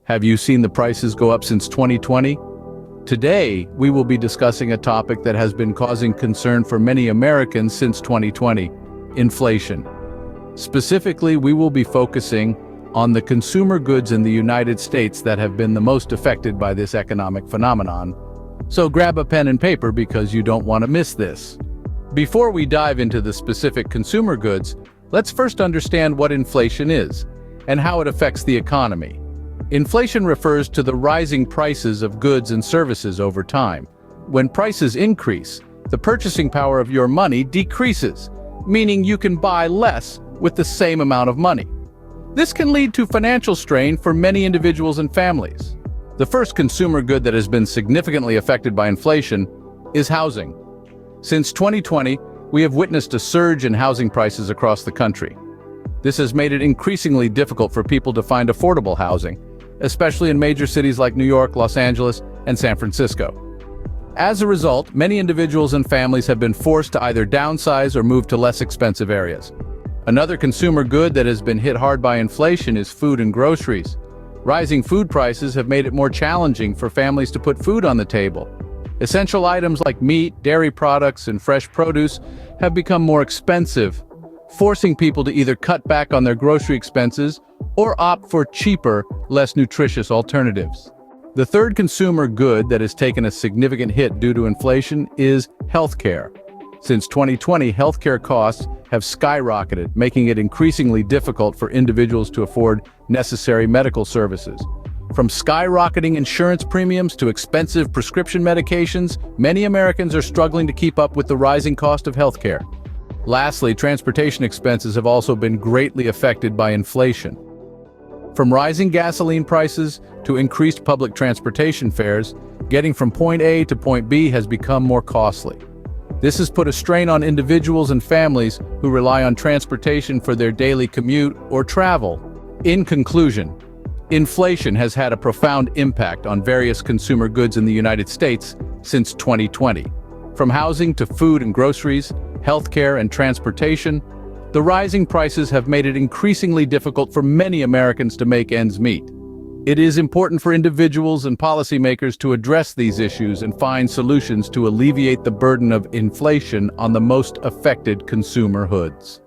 Have you seen the prices go up since 2020? Today, we will be discussing a topic that has been causing concern for many Americans since 2020: inflation. Specifically, we will be focusing on the consumer goods in the United States that have been the most affected by this economic phenomenon. So grab a pen and paper because you don't want to miss this. Before we dive into the specific consumer goods, let's first understand what inflation is and how it affects the economy. Inflation refers to the rising prices of goods and services over time. When prices increase, the purchasing power of your money decreases, meaning you can buy less with the same amount of money. This can lead to financial strain for many individuals and families. The first consumer good that has been significantly affected by inflation is housing. Since 2020, we have witnessed a surge in housing prices across the country. This has made it increasingly difficult for people to find affordable housing, especially in major cities like New York, Los Angeles, and San Francisco. As a result, many individuals and families have been forced to either downsize or move to less expensive areas. Another consumer good that has been hit hard by inflation is food and groceries. Rising food prices have made it more challenging for families to put food on the table. Essential items like meat, dairy products, and fresh produce have become more expensive, forcing people to either cut back on their grocery expenses or opt for cheaper, less nutritious alternatives. The third consumer good that has taken a significant hit due to inflation is healthcare. Since 2020, healthcare costs have skyrocketed, making it increasingly difficult for individuals to afford necessary medical services. From skyrocketing insurance premiums to expensive prescription medications, many Americans are struggling to keep up with the rising cost of healthcare. Lastly, transportation expenses have also been greatly affected by inflation. From rising gasoline prices to increased public transportation fares, getting from point A to point B has become more costly. This has put a strain on individuals and families who rely on transportation for their daily commute or travel. In conclusion, inflation has had a profound impact on various consumer goods in the United States since 2020. From housing to food and groceries, healthcare and transportation, the rising prices have made it increasingly difficult for many Americans to make ends meet. It is important for individuals and policymakers to address these issues and find solutions to alleviate the burden of inflation on the most affected consumer goods.